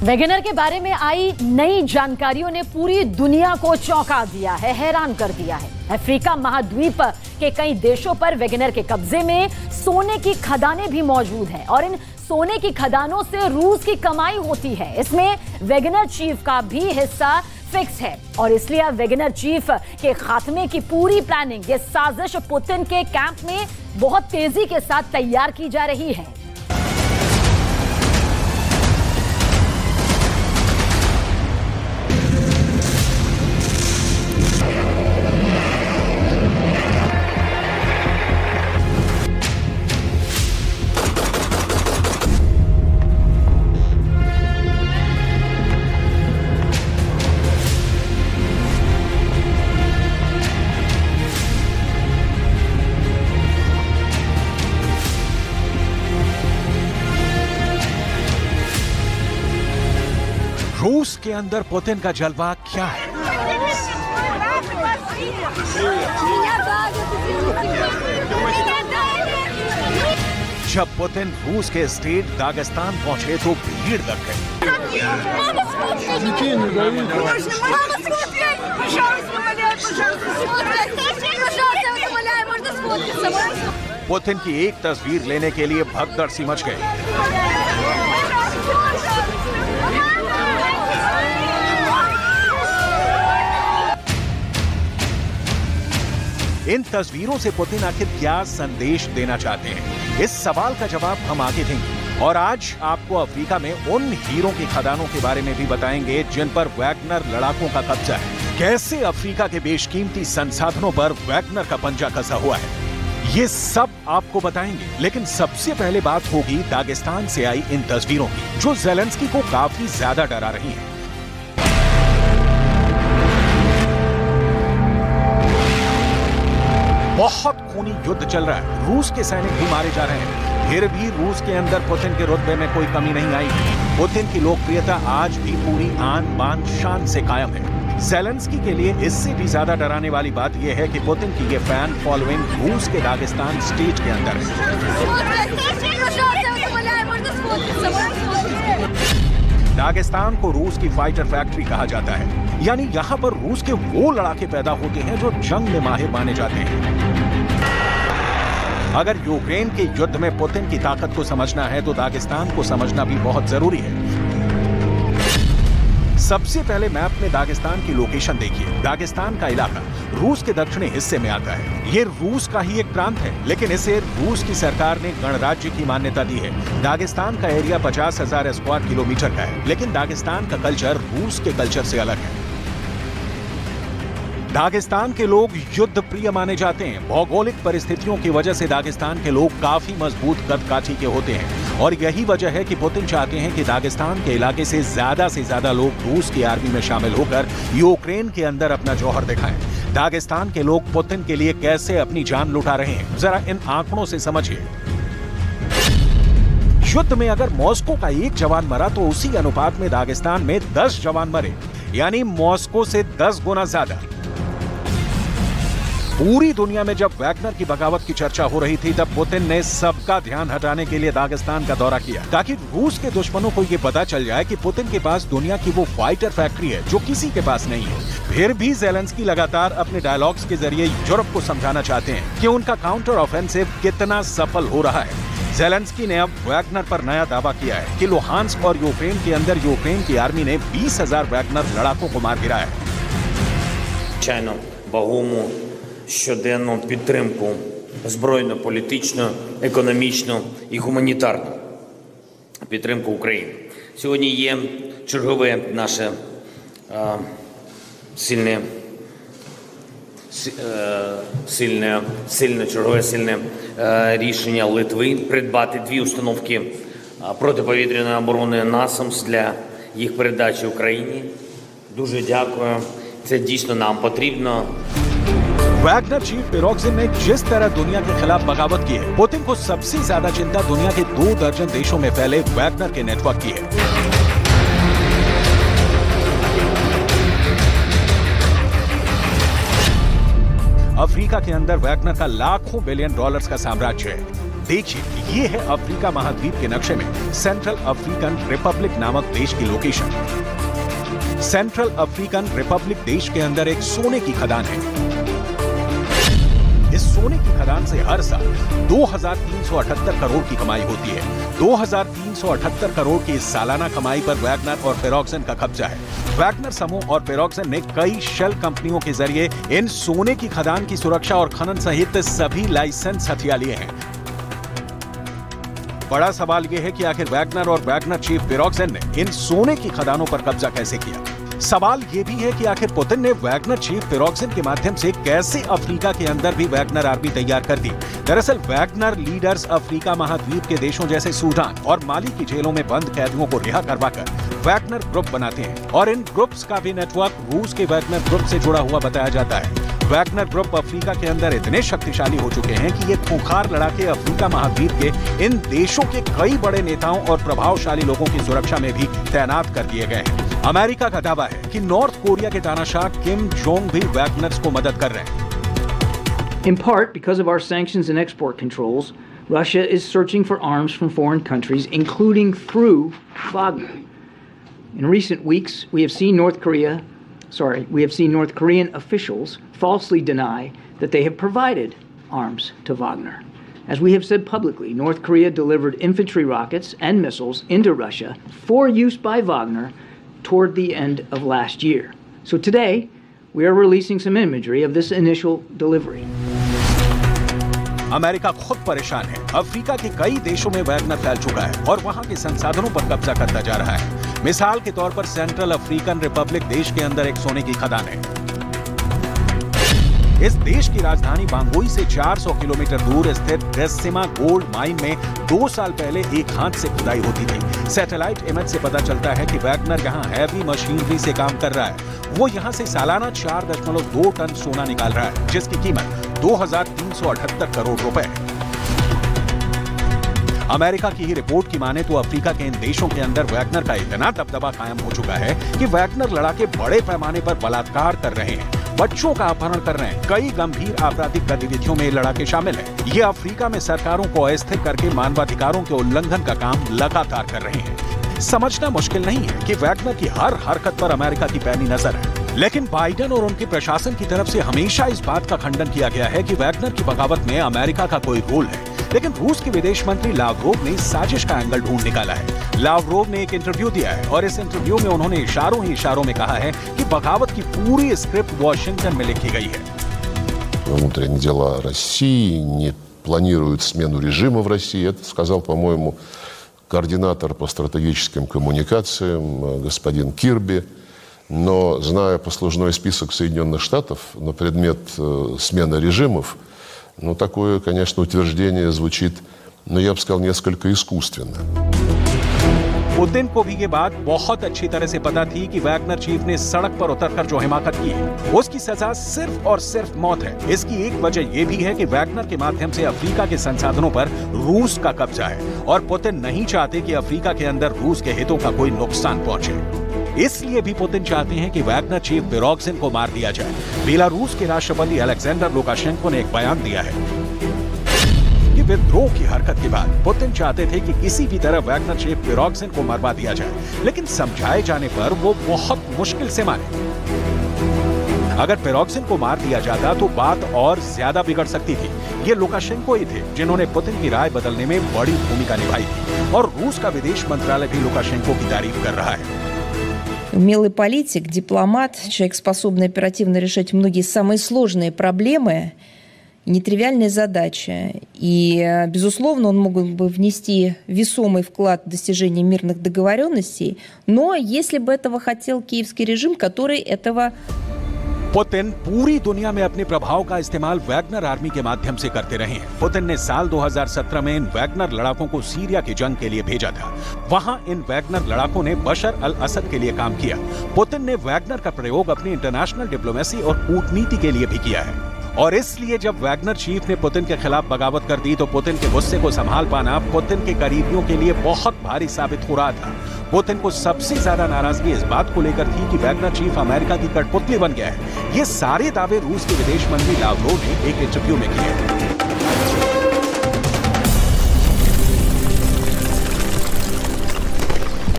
Wagner के बारे में आई नई जानकारियों ने पूरी दुनिया को चौंका दिया है, हैरान कर दिया है। अफ्रीका महाद्वीप के कई देशों पर वैगनर के कब्जे में सोने की खदानें भी मौजूद हैं और इन सोने की खदानों से रूस की कमाई होती है। इसमें वैगनर चीफ का भी हिस्सा फिक्स है और इसलिए अब वैगनर चीफ के खात्मे की पूरी प्लानिंग, ये साजिश पुतिन के कैंप में बहुत तेजी के साथ तैयार की जा रही है। रूस के अंदर पुतिन का जलवा क्या है? जब पुतिन रूस के स्टेट दागिस्तान पहुंचे तो भीड़ लग गई। पुतिन की एक तस्वीर लेने के लिए भगदड़ सी मच गई। इन तस्वीरों से पुतिन आखिर क्या संदेश देना चाहते हैं, इस सवाल का जवाब हम आगे देंगे। और आज आपको अफ्रीका में उन हीरों की खदानों के बारे में भी बताएंगे जिन पर वैगनर लड़ाकों का कब्जा है। कैसे अफ्रीका के बेशकीमती संसाधनों पर वैगनर का पंजा कसा हुआ है, ये सब आपको बताएंगे। लेकिन सबसे पहले बात होगी दागिस्तान से आई इन तस्वीरों की, जो ज़ेलेंस्की को काफी ज्यादा डरा रही है। बहुत खूनी युद्ध चल रहा है, रूस के सैनिक भी मारे जा रहे हैं, फिर भी रूस के अंदर पुतिन के रुतबे में कोई कमी नहीं आई। पुतिन की लोकप्रियता आज भी पूरी आन बान शान से कायम है। ज़ेलेंस्की के लिए इससे भी ज्यादा डराने वाली बात यह है कि पुतिन की ये फैन फॉलोइंग रूस के दागिस्तान स्टेट के अंदर है। दागिस्तान को रूस की फाइटर फैक्ट्री कहा जाता है, यानी यहाँ पर रूस के वो लड़ाके पैदा होते हैं जो जंग में माहिर माने जाते हैं। अगर यूक्रेन के युद्ध में पुतिन की ताकत को समझना है तो दागिस्तान को समझना भी बहुत जरूरी है। सबसे पहले मैप में दागिस्तान की लोकेशन देखिए। दागिस्तान का इलाका रूस के दक्षिणी हिस्से में आता है। ये रूस का ही एक प्रांत है, लेकिन इसे रूस की सरकार ने गणराज्य की मान्यता दी है। दागिस्तान का एरिया 50,000 स्क्वायर किलोमीटर का है, लेकिन दागिस्तान का कल्चर रूस के कल्चर से अलग है। दागिस्तान के लोग युद्ध प्रिय माने जाते हैं। भौगोलिक परिस्थितियों की वजह से दागिस्तान के लोग काफी मजबूत कद-काठी के होते हैं और यही वजह है कि पुतिन चाहते हैं कि दागिस्तान के इलाके से ज्यादा लोग रूस की आर्मी में शामिल होकर यूक्रेन के अंदर अपना जौहर दिखाएं। दागिस्तान के लोग पुतिन के लिए कैसे अपनी जान लुटा रहे हैं, जरा इन आंकड़ों से समझिए। युद्ध में अगर मॉस्को का एक जवान मरा तो उसी अनुपात में दागिस्तान में 10 जवान मरे, यानी मॉस्को से 10 गुना ज्यादा। पूरी दुनिया में जब वैगनर की बगावत की चर्चा हो रही थी, तब पुतिन ने सबका ध्यान हटाने के लिए दागिस्तान का दौरा किया, ताकि रूस के दुश्मनों को ये पता चल जाए कि पुतिन के पास दुनिया की वो फाइटर फैक्ट्री है जो किसी के पास नहीं है। फिर भी ज़ेलेंस्की लगातार अपने डायलॉग्स के जरिए यूरोप को समझाना चाहते हैं कि उनका काउंटर ऑफेंसिव कितना सफल हो रहा है। ज़ेलेंस्की ने अब वैगनर पर नया दावा किया है कि लुहांस्क और यूक्रेन के अंदर यूक्रेन की आर्मी ने 20,000 वैगनर लड़ाकों को मार गिराया है। Щоденну підтримку збройну, політичну, економічну і гуманітарну підтримку України. Сьогодні є чергове наше сильне рішення Литви придбати 2 установки протиповітряної оборони «Насамс» для їх передачі Україні. Дуже дякую. Це дійсно нам потрібно. वैगनर चीफ पिरोग्जिन ने जिस तरह दुनिया के खिलाफ बगावत की है, पुतिन को सबसे ज्यादा चिंता दुनिया के 2 दर्जन देशों में फैले वैगनर के नेटवर्क की है। अफ्रीका के अंदर वैगनर का लाखों बिलियन डॉलर्स का साम्राज्य है। देखिए, ये है अफ्रीका महाद्वीप के नक्शे में सेंट्रल अफ्रीकन रिपब्लिक नामक देश की लोकेशन। सेंट्रल अफ्रीकन रिपब्लिक देश के अंदर एक सोने की खदान है। इस सोने की खदान से हर साल 2378 करोड़ की कमाई होती है। 2378 करोड़ की इस सालाना कमाई पर वैगनर और फेरोक्सन का कब्जा है। वैगनर समूह और फेरोक्सन ने कई शेल कंपनियों के जरिए इन सोने की खदान की सुरक्षा और खनन सहित सभी लाइसेंस हथिया लिए हैं। बड़ा सवाल यह है कि आखिर वैगनर और वैगनर चीफ फेरोक्सन ने इन सोने की खदानों पर कब्जा कैसे किया। सवाल यह भी है कि आखिर पुतिन ने वैगनर चीफ फेरोक्सन के माध्यम से कैसे अफ्रीका के अंदर भी वैगनर आर्मी तैयार कर दी। दरअसल वैगनर लीडर्स अफ्रीका महाद्वीप के देशों जैसे सूडान और माली की जेलों में बंद कैदियों को रिहा करवाकर वैगनर ग्रुप बनाते हैं और इन ग्रुप्स का भी नेटवर्क रूस के वैगनर ग्रुप से जुड़ा हुआ बताया जाता है। वैगनर ग्रुप अफ्रीका के अंदर इतने शक्तिशाली हो चुके हैं कि ये खूंखार लड़ाके अफ्रीका महाद्वीप के इन देशों के कई बड़े नेताओं और प्रभावशाली लोगों की सुरक्षा में भी तैनात कर दिए गए हैं। अमेरिका का दावा है कि नॉर्थ कोरिया के तानाशाह किम जोंग भी वैगनर्स को मदद कर रहे हैं। In part, because of our sanctions and export controls, Russia is searching for arms from foreign countries, including through Wagner. In recent weeks, we have seen North Korean officials falsely deny that they have provided arms to Wagner. As we have said publicly, North Korea delivered infantry rockets and missiles into Russia for use by Wagner toward the end of last year. So today, we are releasing some imagery of this initial delivery. America खुद परेशान है। Africa के कई देशों में Wagner फैल चुका है और वहां के संसाधनों पर कब्जा करता जा रहा है। मिसाल के तौर पर सेंट्रल अफ्रीकन रिपब्लिक देश के अंदर एक सोने की खदान है। इस देश की राजधानी बांगोई से 400 किलोमीटर दूर स्थित डेस्सिमा गोल्ड माइन में 2 साल पहले एक हाथ से खुदाई होती थी। सैटेलाइट इमेज से पता चलता है कि वैगनर यहाँ हैवी मशीनरी से काम कर रहा है। वो यहाँ से सालाना 4.2 टन सोना निकाल रहा है, जिसकी कीमत 2378 करोड़ रुपए है। अमेरिका की ही रिपोर्ट की माने तो अफ्रीका के इन देशों के अंदर वैगनर का इतना दबदबा कायम हो चुका है कि वैगनर लड़ाके बड़े पैमाने पर बलात्कार कर रहे हैं, बच्चों का अपहरण कर रहे हैं। कई गंभीर आपराधिक गतिविधियों में लड़ाके शामिल हैं। ये अफ्रीका में सरकारों को अस्थिर करके मानवाधिकारों के उल्लंघन का काम लगातार कर रहे हैं। समझना मुश्किल नहीं है कि वैगनर की हर हरकत पर अमेरिका की पैनी नजर है। लेकिन बाइडेन और उनके प्रशासन की तरफ से हमेशा इस बात का खंडन किया गया है कि वैगनर की बगावत में अमेरिका का कोई रोल है। लेकिन रूस के विदेश मंत्री लावरोव ने साजिश का एंगल ढूंढ निकाला है। लावरोव ने एक इंटरव्यू दिया है और इस इंटरव्यू में उन्होंने इशारों ही इशारों में कहा है कि बगावत की पूरी स्क्रिप्ट वॉशिंगटन में लिखी गई है। Внутренние дела России не планируют смену режима в России. Это сказал, по-моему, координатор по стратегическим коммуникациям господин Кирби. Но, зная послужной список Соединенных Штатов на предмет смены режимов, ну, такое, конечно, утверждение звучит, ну, я бы сказал, несколько искусственно. पुतिन को भी ये बात बहुत अच्छी तरह से पता थी कि वैगनर चीफ ने सड़क पर उतरकर जो हिमाकत की है, उसकी सजा सिर्फ और सिर्फ मौत है। इसकी एक वजह यह भी है कि वैगनर के माध्यम से अफ्रीका के संसाधनों पर रूस का कब्जा है और पुतिन नहीं चाहते कि अफ्रीका के अंदर रूस के हितों का कोई नुकसान पहुंचे। इसलिए भी पुतिन चाहते हैं कि वैगनर चीफ फेरोक्सन को मार दिया जाए। बेलारूस के राष्ट्रपति अलेक्जेंडर लुकाशेंको ने एक बयान दिया है कि विद्रोह की हरकत के बाद पुतिन चाहते थे कि किसी भी तरह वैगनर चीफ फेरोक्सन को मरवा दिया जाए, लेकिन समझाए जाने पर वो बहुत मुश्किल से माने। अगर फेरोक्सन को मार दिया जाता तो बात और ज्यादा बिगड़ सकती थी। ये लुकाशेंको ही थे जिन्होंने पुतिन की राय बदलने में बड़ी भूमिका निभाई थी और रूस का विदेश मंत्रालय भी लुकाशेंको की तारीफ कर रहा है। Умелый политик, дипломат, человек, способный оперативно решать многие самые сложные проблемы, нетривиальные задачи. И, безусловно, он мог бы внести весомый вклад в достижение мирных договоренностей, но если бы этого хотел киевский режим, который этого... पुतिन पूरी दुनिया में अपने प्रभाव का इस्तेमाल वैगनर आर्मी के माध्यम से करते रहे हैं। पुतिन ने साल 2017 में इन वैगनर लड़ाकों को सीरिया की जंग के लिए भेजा था। वहां इन वैगनर लड़ाकों ने बशर अल असद के लिए काम किया। पुतिन ने वैगनर का प्रयोग अपनी इंटरनेशनल डिप्लोमेसी और कूटनीति के लिए भी किया है और इसलिए जब वैगनर चीफ ने पुतिन के खिलाफ बगावत कर दी तो पुतिन के गुस्से को संभाल पाना पुतिन के करीबियों के लिए बहुत भारी साबित हो रहा था। पुतिन को सबसे ज्यादा नाराजगी इस बात को लेकर थी कि वैगनर चीफ अमेरिका की कठपुतली बन गया है। ये सारे दावे रूस के विदेश मंत्री लावरोव ने एक इंटरव्यू में किए।